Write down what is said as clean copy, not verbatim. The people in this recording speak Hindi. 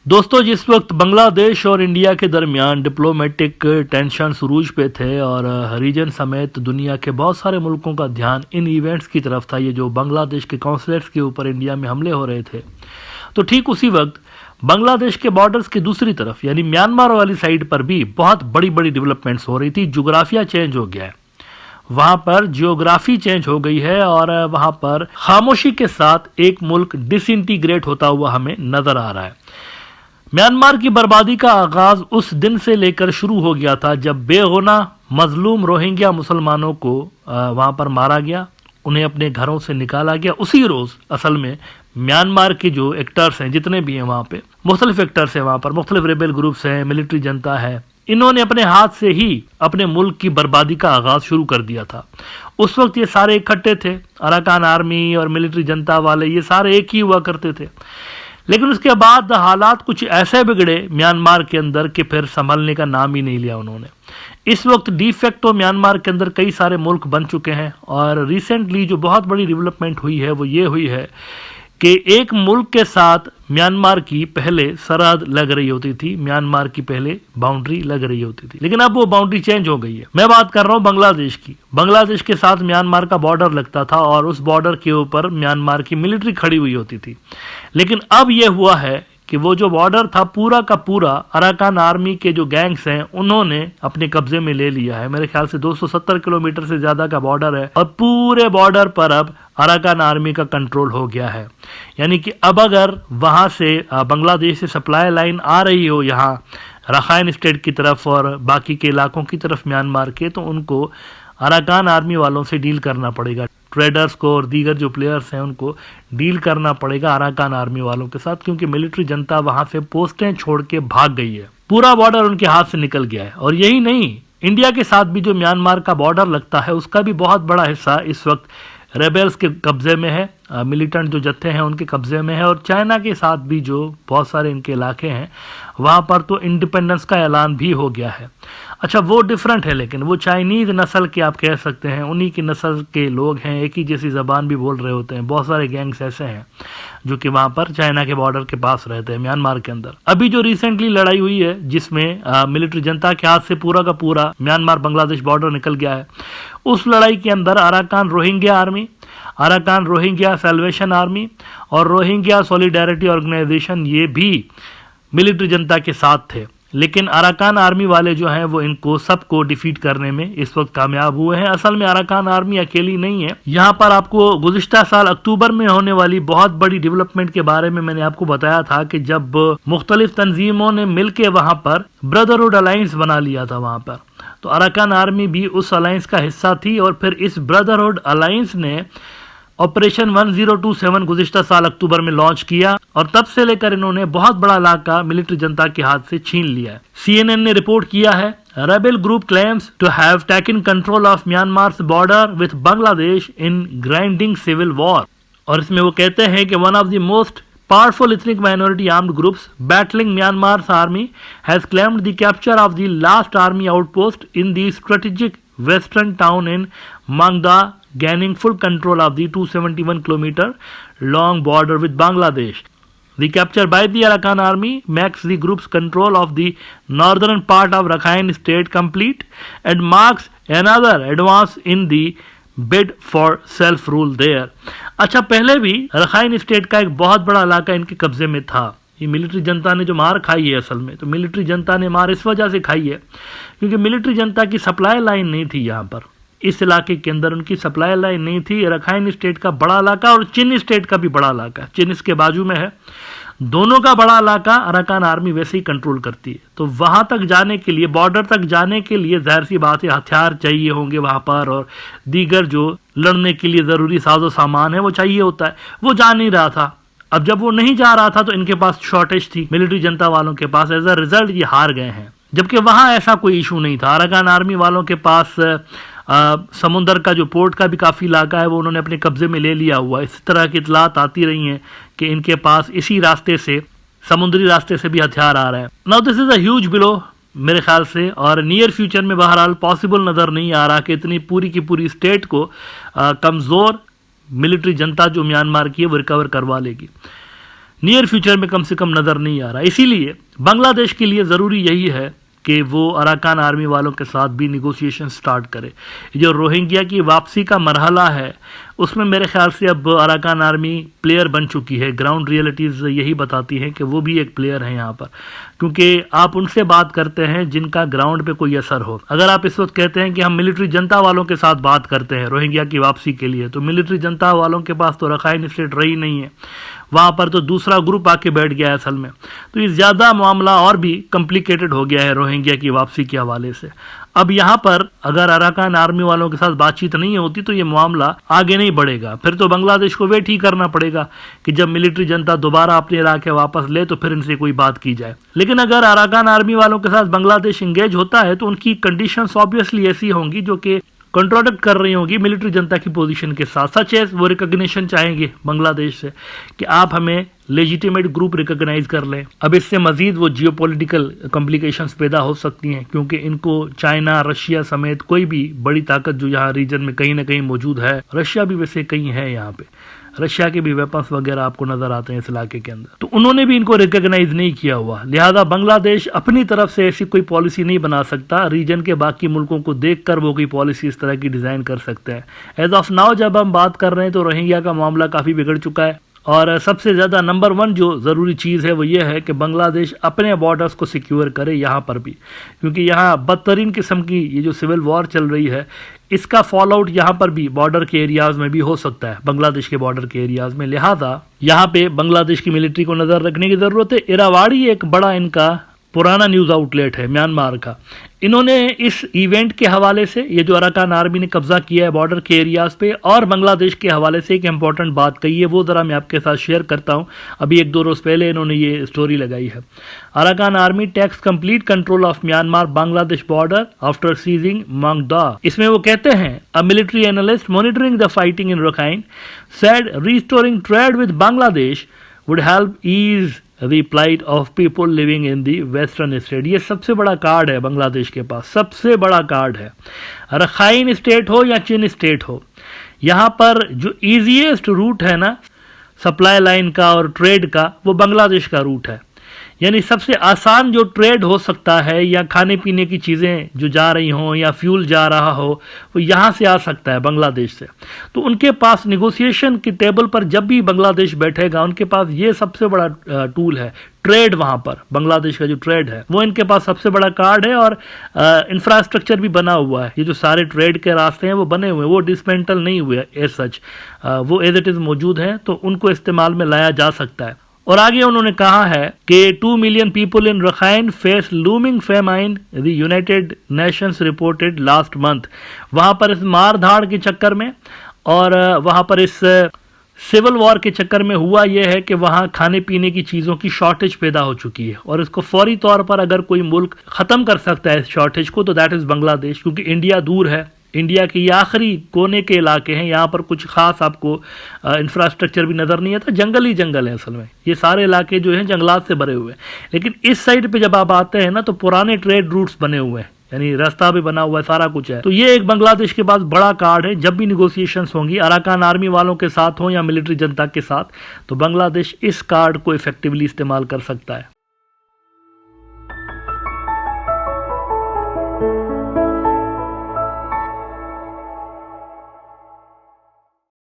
दोस्तों, जिस वक्त बांग्लादेश और इंडिया के दरमियान डिप्लोमेटिक टेंशन सुरूज पे थे और रीजन समेत दुनिया के बहुत सारे मुल्कों का ध्यान इन इवेंट्स की तरफ था, ये जो बांग्लादेश के कॉन्सुलेट्स के ऊपर इंडिया में हमले हो रहे थे, तो ठीक उसी वक्त बांग्लादेश के बॉर्डर्स की दूसरी तरफ यानी म्यांमार वाली साइड पर भी बहुत बड़ी बड़ी डेवलपमेंट्स हो रही थी। जोग्राफिया चेंज हो गया है, वहां पर जियोग्राफी चेंज हो गई है और वहां पर खामोशी के साथ एक मुल्क डिसइंटीग्रेट होता हुआ हमें नजर आ रहा है। म्यांमार की बर्बादी का आगाज उस दिन से लेकर शुरू हो गया था जब बेगुनाह मजलूम रोहिंग्या मुसलमानों को वहां पर मारा गया, उन्हें अपने घरों से निकाला गया। उसी रोज असल में म्यांमार के जो एक्टर्स हैं, जितने भी हैं वहां पे मुख्तलिफ एक्टर्स हैं, वहां पर मुख्तलिफ रेबेल ग्रुप्स हैं, मिलिट्री जनता है, इन्होंने अपने हाथ से ही अपने मुल्क की बर्बादी का आगाज शुरू कर दिया था। उस वक्त ये सारे इकट्ठे थे, अराकान आर्मी और मिलिट्री जनता वाले, ये सारे एक ही हुआ करते थे। लेकिन उसके बाद हालात कुछ ऐसे बिगड़े म्यांमार के अंदर कि फिर संभलने का नाम ही नहीं लिया उन्होंने। इस वक्त डिफेक्टो म्यांमार के अंदर कई सारे मुल्क बन चुके हैं और रिसेंटली जो बहुत बड़ी डेवलपमेंट हुई है वो ये हुई है कि एक मुल्क के साथ म्यांमार की पहले सरहद लग रही होती थी, म्यांमार की पहले बाउंड्री लग रही होती थी, लेकिन अब वो बाउंड्री चेंज हो गई है। मैं बात कर रहा हूँ बांग्लादेश की। बांग्लादेश के साथ म्यांमार का बॉर्डर लगता था और उस बॉर्डर के ऊपर म्यांमार की मिलिट्री खड़ी हुई होती थी। लेकिन अब यह हुआ है कि वो जो बॉर्डर था पूरा का पूरा अराकान आर्मी के जो गैंग्स हैं उन्होंने अपने कब्जे में ले लिया है। मेरे ख्याल से 270 किलोमीटर से ज्यादा का बॉर्डर है और पूरे बॉर्डर पर अब अराकान आर्मी का कंट्रोल हो गया है। यानी कि अब अगर वहां से बांग्लादेश से सप्लाई लाइन आ रही हो यहाँ रखाइन स्टेट की तरफ और बाकी के इलाकों की तरफ म्यांमार के, तो उनको अराकान आर्मी वालों से डील करना पड़ेगा। ट्रेडर्स को और दीगर जो प्लेयर्स हैं उनको डील करना पड़ेगा अराकान आर्मी वालों के साथ, क्योंकि मिलिट्री जनता वहां से पोस्टें छोड़ के भाग गई है, पूरा बॉर्डर उनके हाथ से निकल गया है। और यही नहीं, इंडिया के साथ भी जो म्यांमार का बॉर्डर लगता है उसका भी बहुत बड़ा हिस्सा इस वक्त रेबेल्स के कब्जे में है, मिलिटेंट जो जत्थे हैं उनके कब्जे में है। और चाइना के साथ भी जो बहुत सारे इनके इलाके हैं वहां पर तो इंडिपेंडेंस का ऐलान भी हो गया है। अच्छा, वो डिफरेंट है, लेकिन वो चाइनीज नस्ल के आप कह सकते हैं, उन्हीं की नस्ल के लोग हैं, एक ही जैसी जबान भी बोल रहे होते हैं। बहुत सारे गैंग्स ऐसे हैं जो कि वहां पर चाइना के बॉर्डर के पास रहते हैं म्यांमार के अंदर। अभी जो रिसेंटली लड़ाई हुई है जिसमें मिलिट्री जनता के हाथ से पूरा का पूरा म्यांमार बांग्लादेश बॉर्डर निकल गया है, उस लड़ाई के अंदर Arakan Rohingya army, Arakan Rohingya salvation army और रोहिंग्या सॉलिडारिटी ऑर्गेनाइजेशन ये भी मिलिट्री जनता के साथ थे। लेकिन अराकान आर्मी वाले जो हैं वो इनको सबको डिफीट करने में इस वक्त कामयाब हुए हैं। असल में अराकान आर्मी अकेली नहीं है। यहाँ पर आपको गुज़िश्ता साल अक्टूबर में होने वाली बहुत बड़ी डेवलपमेंट के बारे में मैंने आपको बताया था कि जब मुख्तलिफ तंजीमों ने मिलकर वहां पर ब्रदरहुड अलायंस बना लिया था वहां पर, तो अराकान आर्मी भी उस अलायंस का हिस्सा थी। और फिर इस ब्रदरहुड अलायंस ने ऑपरेशन 1027 गुज़िश्ता साल अक्टूबर में लॉन्च किया और तब से लेकर इन्होंने बहुत बड़ा इलाका मिलिट्री जनता के हाथ से छीन लिया है। CNN ने रिपोर्ट किया है, rebel group claims to have taken control of Myanmar's border with Bangladesh in grinding civil war. और इसमें वो कहते हैं कि one of the most powerful ethnic minority armed groups battling Myanmar's army has claimed the capture of the last army outpost in the strategic western town in Mangda, gaining full control of the 271 kilometer long border with Bangladesh. The capture by the Arakan army makes the group's control of the northern part of Rakhine state complete and marks another advance in the bid for self rule there. अच्छा, पहले भी रखाइन स्टेट का एक बहुत बड़ा इलाका इनके कब्जे में था। ये मिलिट्री जनता ने जो मार खाई है, असल में तो मिलिट्री जनता ने मार इस वजह से खाई है क्योंकि मिलिट्री जनता की सप्लाई लाइन नहीं थी। यहाँ पर इस इलाके के अंदर उनकी सप्लाई लाइन नहीं थी। रखाइन स्टेट का बड़ा इलाका और चिन स्टेट का भी बड़ा इलाका, चिन इसके बाजू में है, दोनों का बड़ा इलाका अराकान आर्मी वैसे ही कंट्रोल करती है। तो वहां तक जाने के लिए, बॉर्डर तक जाने के लिए जाहिर सी बात है हथियार चाहिए होंगे वहां पर और दीगर जो लड़ने के लिए जरूरी साजो सामान है वो चाहिए होता है। वो जा नहीं रहा था। अब जब वो नहीं जा रहा था तो इनके पास शॉर्टेज थी मिलिट्री जनता वालों के पास। एज अ रिजल्ट ये हार गए हैं, जबकि वहां ऐसा कोई इशू नहीं था। अराकान आर्मी वालों के पास समुंदर का जो पोर्ट का भी काफ़ी इलाका है वो उन्होंने अपने कब्जे में ले लिया हुआ। इस तरह की इतलात आती रही हैं कि इनके पास इसी रास्ते से, समुद्री रास्ते से भी हथियार आ रहे हैं। Now this is a huge blow मेरे ख्याल से, और नियर फ्यूचर में बहरहाल पॉसिबल नज़र नहीं आ रहा कि इतनी पूरी की पूरी स्टेट को कमज़ोर मिलिट्री जनता जो म्यांमार की है वो रिकवर करवा लेगी। नियर फ्यूचर में कम से कम नज़र नहीं आ रहा। इसीलिए बांग्लादेश के लिए ज़रूरी यही है कि वो अराकान आर्मी वालों के साथ भी निगोशिएशन स्टार्ट करे। जो रोहिंग्या की वापसी का मरहला है उसमें मेरे ख्याल से अब अराकान आर्मी प्लेयर बन चुकी है। ग्राउंड रियलिटीज़ यही बताती हैं कि वो भी एक प्लेयर है यहाँ पर, क्योंकि आप उनसे बात करते हैं जिनका ग्राउंड पे कोई असर हो। अगर आप इस वक्त कहते हैं कि हम मिलिट्री जनता वालों के साथ बात करते हैं रोहिंग्या की वापसी के लिए, तो मिलिट्री जनता वालों के पास तो रखाइन स्टेट रही नहीं है, वहाँ पर तो दूसरा ग्रुप आके बैठ गया है असल में। तो ये ज़्यादा मामला और भी कॉम्प्लिकेटेड हो गया है रोहिंग्या की वापसी के हवाले से। अब यहाँ पर अगर अराकान आर्मी वालों के साथ बातचीत नहीं होती तो ये मामला आगे नहीं बढ़ेगा। फिर तो बांग्लादेश को वेट ही करना पड़ेगा कि जब मिलिट्री जनता दोबारा अपने इलाके वापस ले तो फिर इनसे कोई बात की जाए। लेकिन अगर अराकान आर्मी वालों के साथ बांग्लादेश इंगेज होता है तो उनकी कंडीशंस ऑब्वियसली ऐसी होंगी जो कि कंट्रोडिक्ट कर रही होंगी मिलिट्री जनता की पोजीशन के साथ। सच है वो रिकॉग्निशन चाहेंगे बांग्लादेश से कि आप हमें लेजिटिमेट ग्रुप रिकॉग्नाइज कर लें। अब इससे मजीद वो जियोपॉलिटिकल कॉम्प्लिकेशंस पैदा हो सकती हैं, क्योंकि इनको चाइना, रशिया समेत कोई भी बड़ी ताकत जो यहाँ रीजन में कहीं ना कहीं मौजूद है, रशिया भी वैसे कहीं है यहाँ पे, रशिया के भी वेपन्स वगैरह आपको नजर आते हैं इस इलाके के अंदर, तो उन्होंने भी इनको रिकॉग्नाइज नहीं किया हुआ। लिहाजा बांग्लादेश अपनी तरफ से ऐसी कोई पॉलिसी नहीं बना सकता। रीजन के बाकी मुल्कों को देखकर वो कोई पॉलिसी इस तरह की डिजाइन कर सकते हैं। एज ऑफ नाउ जब हम बात कर रहे हैं तो रोहिंग्या का मामला काफी बिगड़ चुका है, और सबसे ज़्यादा नंबर 1 जो ज़रूरी चीज़ है वो ये है कि बांग्लादेश अपने बॉर्डर्स को सिक्योर करे यहाँ पर भी, क्योंकि यहाँ बदतरीन किस्म की ये जो सिविल वॉर चल रही है इसका फॉल आउट यहाँ पर भी बॉर्डर के एरियाज़ में भी हो सकता है, बांग्लादेश के बॉर्डर के एरियाज़ में। लिहाजा यहाँ पे बांग्लादेश की मिलिट्री को नज़र रखने की ज़रूरत है। इरावाड़ी एक बड़ा इनका पुराना न्यूज़ आउटलेट है म्यांमार का, इन्होंने इस इवेंट के हवाले से, ये जो अराकान आर्मी ने कब्जा किया है बॉर्डर के एरियाज पे, और बांग्लादेश के हवाले से एक इंपॉर्टेंट बात कही है, वो ज़रा मैं आपके साथ शेयर करता हूँ। अभी 1-2 रोज़ पहले इन्होंने ये स्टोरी लगाई है। Arakan Army takes complete control of Myanmar Bangladesh border after seizing Maungdaw. इसमें वो कहते हैं a military analyst monitoring the fighting in Rakhine said restoring trade with Bangladesh would help ease the plight of people living in the western state। ये सबसे बड़ा कार्ड है बांग्लादेश के पास, सबसे बड़ा कार्ड है। रखाइन स्टेट हो या चीन स्टेट हो, यहाँ पर जो ईजीएस्ट रूट है ना सप्लाई लाइन का और ट्रेड का, वो बांग्लादेश का रूट है। यानी सबसे आसान जो ट्रेड हो सकता है या खाने पीने की चीज़ें जो जा रही हों या फ्यूल जा रहा हो, वो यहाँ से आ सकता है बांग्लादेश से। तो उनके पास निगोशिएशन की टेबल पर जब भी बांग्लादेश बैठेगा उनके पास ये सबसे बड़ा टूल है। ट्रेड वहाँ पर बांग्लादेश का जो ट्रेड है वो इनके पास सबसे बड़ा कार्ड है, और इंफ्रास्ट्रक्चर भी बना हुआ है। ये जो सारे ट्रेड के रास्ते हैं वो बने हुए हैं, वो डिसमेंटल नहीं हुए एज सच, वो एज इट इज़ मौजूद हैं, तो उनको इस्तेमाल में लाया जा सकता है। और आगे उन्होंने कहा है कि 2 million people in Rakhine face looming famine, the United Nations reported last month. वहाँ पर इस मार धाड़ के चक्कर में और वहाँ पर इस सिविल वॉर के चक्कर में हुआ यह है कि वहाँ खाने पीने की चीज़ों की शॉर्टेज पैदा हो चुकी है, और इसको फौरी तौर पर अगर कोई मुल्क ख़त्म कर सकता है इस शॉर्टेज को तो दैट इज़ बांग्लादेश, क्योंकि इंडिया दूर है। इंडिया के ये आखिरी कोने के इलाके हैं, यहाँ पर कुछ खास आपको इंफ्रास्ट्रक्चर भी नज़र नहीं आता, जंगल ही जंगल है असल में। ये सारे इलाके जो हैं जंगलात से भरे हुए हैं। लेकिन इस साइड पे जब आप आते हैं ना तो पुराने ट्रेड रूट्स बने हुए हैं, यानी रास्ता भी बना हुआ है, सारा कुछ है। तो ये एक बांग्लादेश के पास बड़ा कार्ड है। जब भी निगोशिएशंस होंगी अराकान आर्मी वालों के साथ हो या मिलिट्री जनता के साथ, तो बांग्लादेश इस कार्ड को इफेक्टिवली इस्तेमाल कर सकता है।